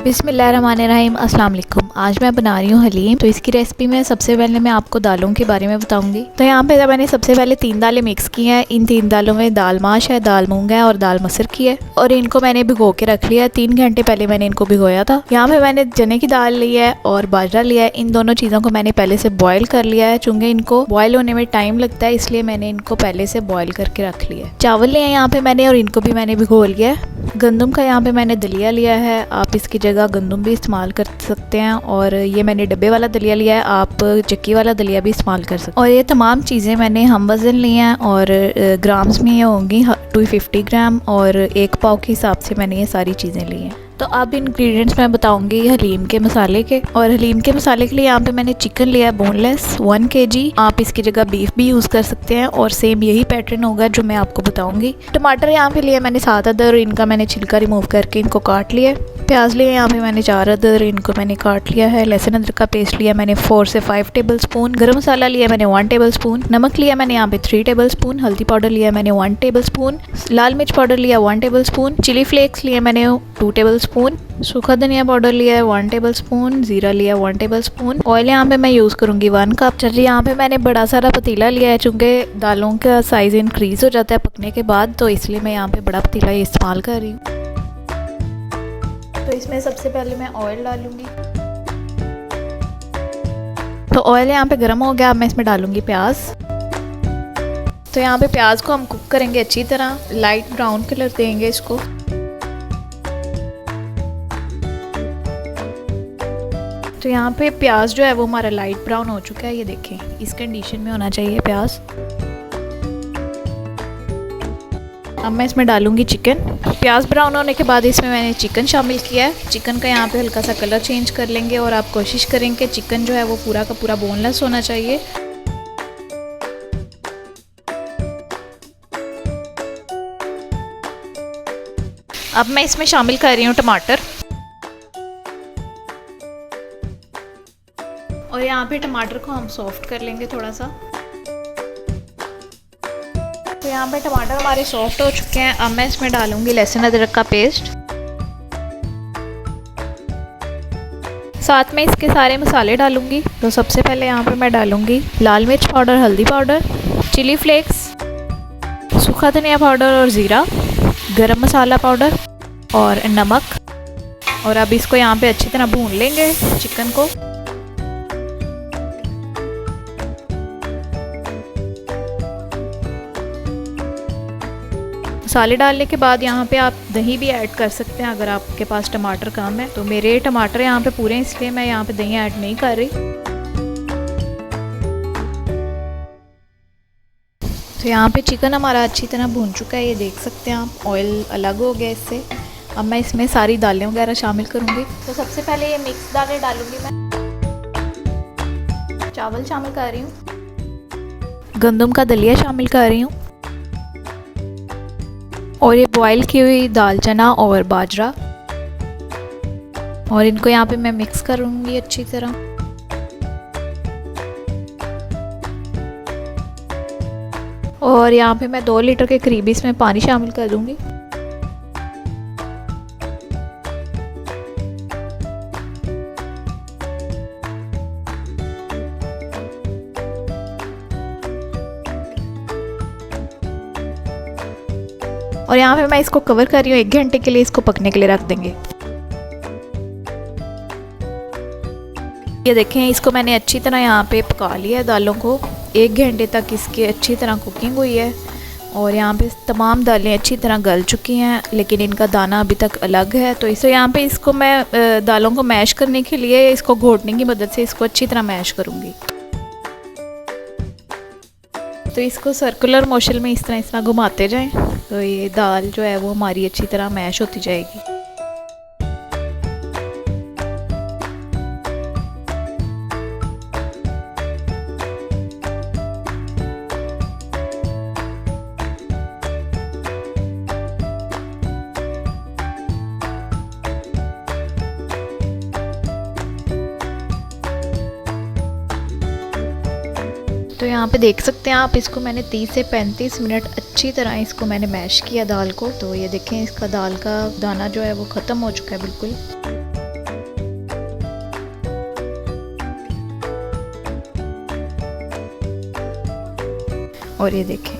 बिस्मिल्लाहिर्रहमानिर्रहीम, अस्सलाम वालेकुम। आज मैं बना रही हूँ हलीम। तो इसकी रेसिपी में सबसे पहले मैं आपको दालों के बारे में बताऊंगी। तो यहाँ पे मैंने सबसे पहले 3 दालें मिक्स की हैं। इन 3 दालों में दाल माश है, दाल मूंग है और दाल मसर की है। और इनको मैंने भिगो के रख लिया है। 3 घंटे पहले मैंने इनको भिगोया था। यहाँ पे मैंने चने की दाल ली है और बाजरा लिया है। इन दोनों चीज़ों को मैंने पहले से बॉयल कर लिया है। चूँकि इनको बॉयल होने में टाइम लगता है, इसलिए मैंने इनको पहले से बॉयल करके रख लिया है। चावल लिए हैं यहाँ पे मैंने और इनको भी मैंने भिगो लिया है। गंदम का यहाँ पे मैंने दलिया लिया है। आप इसकी जगह गंदम भी इस्तेमाल कर सकते हैं। और ये मैंने डब्बे वाला दलिया लिया है, आप चक्की वाला दलिया भी इस्तेमाल कर सकते हैं। और ये तमाम चीज़ें मैंने हम वज़न ली हैं और ग्राम्स में ये होंगी 250 ग्राम और 1 पाव के हिसाब से मैंने ये सारी चीज़ें ली हैं। तो अब इंग्रेडिएंट्स मैं बताऊंगी हलीम के मसाले के। और हलीम के मसाले के लिए यहाँ पे मैंने चिकन लिया है बोनलेस 1 kg। आप इसकी जगह बीफ भी यूज़ कर सकते हैं और सेम यही पैटर्न होगा जो मैं आपको बताऊंगी। टमाटर यहाँ पे लिया मैंने 7 अदर, इनका मैंने छिलका रिमूव करके इनको काट लिया। प्याज लिए यहाँ पे मैंने 4 अदर, इनको मैंने काट लिया है। लहसुन अदरक का पेस्ट लिया मैंने 4 से 5 टेबल स्पून। गर्म मसाला लिया मैंने 1 टेबल स्पून। नमक लिया मैंने यहाँ पे 3 टेबल स्पून। हल्दी पाउडर लिया मैंने 1 टेबल स्पून। लाल मिर्च पाउडर लिया 1 टेबल स्पून। चिली फ्लेक्स लिए मैंने 2 टेबल स्पून। सूखा धनिया पाउडर लिया है 1 टेबल स्पून। जीरा लिया 1 टेबल स्पून। ऑयल यहाँ पे मैं यूज़ करूँगी 1 कप। चलिए यहाँ पे मैंने बड़ा सारा पतीला लिया है। चूँकि दालों का साइज़ इंक्रीज़ हो जाता है पकने के बाद, तो इसलिए मैं यहाँ पे बड़ा पतीला इस्तेमाल कर रही हूँ। तो इसमें सबसे पहले मैं ऑयल डालूंगी। तो ऑयल यहाँ पे गर्म हो गया। अब मैं इसमें डालूंगी प्याज। तो यहाँ पे प्याज को हम कुक करेंगे अच्छी तरह, लाइट ब्राउन कलर देंगे इसको। तो यहाँ पे प्याज जो है वो हमारा लाइट ब्राउन हो चुका है। ये देखें, इस कंडीशन में होना चाहिए प्याज। अब मैं इसमें डालूंगी चिकन। प्याज ब्राउन होने के बाद इसमें मैंने चिकन शामिल किया है। चिकन का यहाँ पे हल्का सा कलर चेंज कर लेंगे और आप कोशिश करें कि चिकन जो है वो पूरा का पूरा बोनलेस होना चाहिए। अब मैं इसमें शामिल कर रही हूँ टमाटर। और यहाँ पे टमाटर को हम सॉफ्ट कर लेंगे थोड़ा सा। तो यहाँ पे टमाटर हमारे सॉफ्ट हो चुके हैं। अब मैं इसमें डालूंगी लहसुन अदरक का पेस्ट। साथ में इसके सारे मसाले डालूंगी। तो सबसे पहले यहाँ पे मैं डालूंगी लाल मिर्च पाउडर, हल्दी पाउडर, चिली फ्लेक्स, सूखा धनिया पाउडर और ज़ीरा, गरम मसाला पाउडर और नमक। और अब इसको यहाँ पे अच्छी तरह भून लेंगे चिकन को। मसाले डालने के बाद यहाँ पे आप दही भी ऐड कर सकते हैं अगर आपके पास टमाटर कम है। तो मेरे टमाटर यहाँ पे पूरे हैं, इसलिए मैं यहाँ पे दही ऐड नहीं कर रही। तो यहाँ पे चिकन हमारा अच्छी तरह भून चुका है, ये देख सकते हैं आप। ऑयल अलग हो गया इससे। अब मैं इसमें सारी दालें वगैरह शामिल करूँगी। तो सबसे पहले ये मिक्स दालें डालूँगी मैं। चावल शामिल कर रही हूँ, गंदम का दलिया शामिल कर रही हूँ और ये बॉयल की हुई दाल चना और बाजरा। और इनको यहाँ पे मैं मिक्स करूँगी अच्छी तरह। और यहाँ पे मैं 2 लीटर के करीब इसमें पानी शामिल कर दूँगी। और यहाँ पे मैं इसको कवर कर रही हूँ 1 घंटे के लिए। इसको पकने के लिए रख देंगे। ये देखें, इसको मैंने अच्छी तरह यहाँ पे पका लिया है दालों को। 1 घंटे तक इसकी अच्छी तरह कुकिंग हुई है। और यहाँ पे तमाम दालें अच्छी तरह गल चुकी हैं, लेकिन इनका दाना अभी तक अलग है। तो इसे यहाँ पे इसको मैं दालों को मैश करने के लिए इसको घोटने की मदद से इसको अच्छी तरह मैश करूँगी। तो इसको सर्कुलर मोशन में इस तरह घुमाते जाएं, तो ये दाल जो है वो हमारी अच्छी तरह मैश होती जाएगी। तो यहाँ पे देख सकते हैं आप, इसको मैंने 30 से 35 मिनट अच्छी तरह इसको मैंने मैश किया दाल को। तो ये देखें, इसका दाल का दाना जो है वो ख़त्म हो चुका है बिल्कुल। और ये देखें।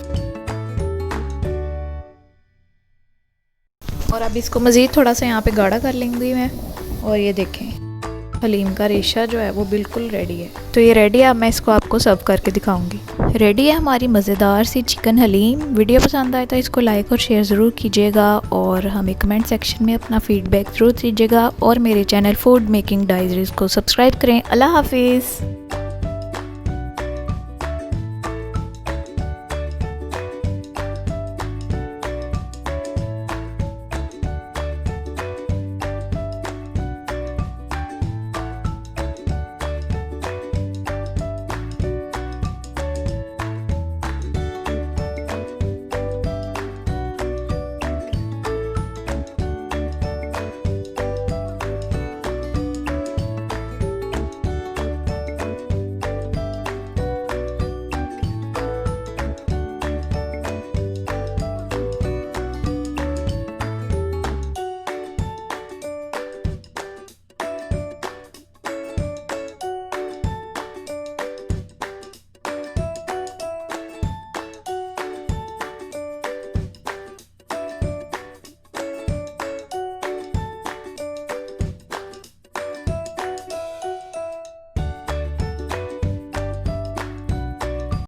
और अब इसको मज़ीद थोड़ा सा यहाँ पे गाढ़ा कर लेंगी मैं। और ये देखें हलीम का रेशा जो है वो बिल्कुल रेडी है। तो ये रेडी है, अब मैं इसको आपको सर्व करके दिखाऊंगी। रेडी है हमारी मज़ेदार सी चिकन हलीम। वीडियो पसंद आए तो इसको लाइक और शेयर ज़रूर कीजिएगा और हमें कमेंट सेक्शन में अपना फीडबैक ज़रूर दीजिएगा और मेरे चैनल फूड मेकिंग डायरीज़ को सब्सक्राइब करें। अल्लाह हाफिज़।